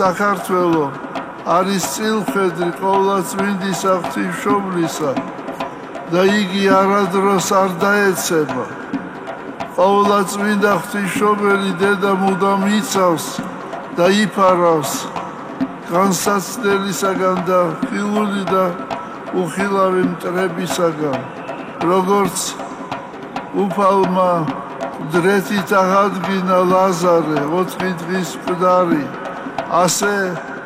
საქართველო არის წილხედრი ყოვლადწმინდის ღვთისმშობლისა და იგი არადროს არ დაეცემა. ყოვლადწმინდა ღვთისმშობელი დედა მუდამ იცავს და იფარავს განსაცდელისაგან და ხილული და უხილავი მტრებისაგან, როგორც უფალმა დრეთით აღადგინა ლაზარე 4 დღის მკვდარი, ასე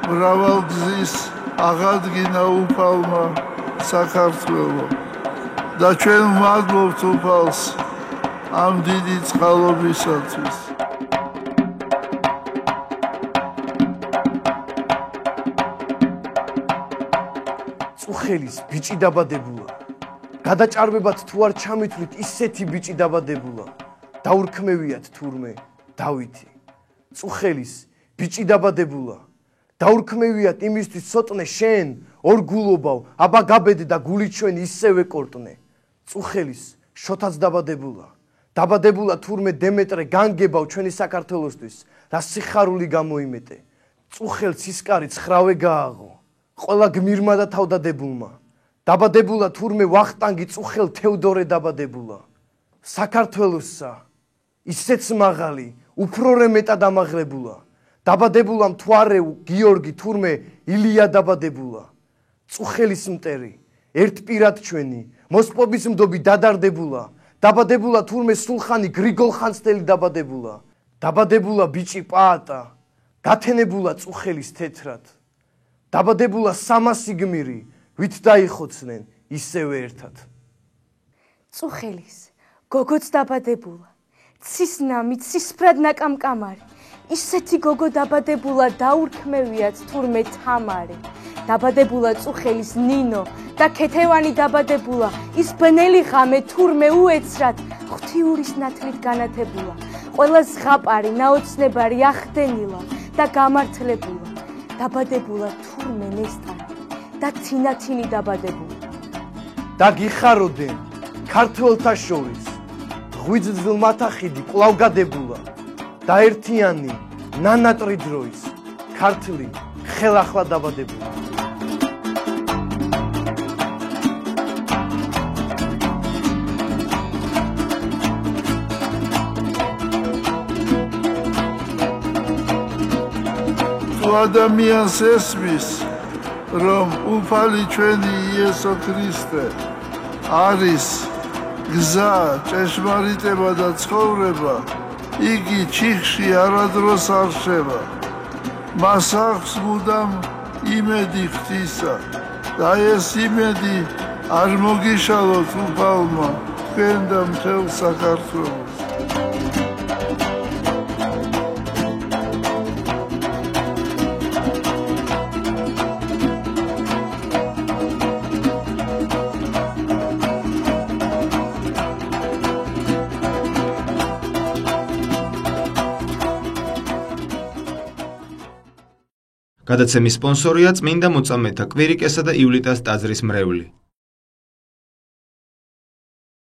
მრავალგზის აღადგინა უფალმა საქართველო და ჩვენ ვმადლობთ უფალს ამ დიდი წყალობისათვის. წუხელის ბიჭი დაბადებულა, გადაჭარბებათ თუ არ ჩამithვლით ისეთი ბიჭი დაბადებულა, დაურქმევიათ თურმე დავითი. წუხელის ბიჭი დაბადებულა, დაურქმევიათ იმისთვის ცოტნე შენ ორ გულობავ, აბა გაბედე და გული ჩვენ ისევე კორტნე. წუხელის შოთაც დაბადებულა, დაბადებულა თურმე დემეტრე განგებავ ჩვენი საქართველოსთვის, რა სიხარული გამოიმეტე. წუხელს ისკარი ცხრავე გააღო, ყველა გმირმა და თავდადებულმა. დაბადებულა თურმე ვახტანგი წუხელ თევდორე დაბადებულა. საქართველოსსა ისეც მაღალი, უფრო რე მეტად ამაღლებულა. დაბადებულა მთვარე გიორგი თურმე ილია დაბადებულა. წუხელის მტერი ერთ პირად ჩვენი მოსპობის მდობი დადარდებულა. დაბადებულა თურმე სულხანი გრიგოლ ხანძთელი დაბადებულა. დაბადებულა ბიჭი პაატა, გათენებულა წუხელის თეთრად. დაბადებულა 300 გმირი, ვით დაიხოცნენ ისევე ერთად. წუხელის გოგოც დაბადებულა, ცის ნამი ცისფრად ნაკამკამარი, ისეთი გოგო დაბადებულა დაურქმევიათ თურმე თამარი. დაბადებულა წუხელის ნინო და ქეთევანი დაბადებულა, ის ბნელი ღამე თურმე უეცრად ღვთიურის ნათლით განათებულა. ყველა ზღაპარი ნაოცნებარი ახდენილა და გამართლებულა. დაბადებულა თურმე ნესტარი და თინათინი დაბადებულა. და გიხაროდენ ქართველთა შორის ღვიძლ მათახიდი კვლავ გადებულა და ერთიანი ნანატრი დროის ქართლი ხელახლა დაბადებულა. ადამიანს ესმის, რომ უფალი ჩვენი იესო ქრისტე არის გზა, ჭეშმარიტება და ცხოვრება, იგი ჩიხში არადროს არ რჩება. მას აქვს მუდამ იმედი ღვთისა და ეს იმედი არ მოგიშალოთ უფალმა თქვენ და მთელ საქართველოს. გადაცემის სპონსორია წმინდა მოწამეთა კვირიკესა და ივლიტას ტაძრის მრევლი.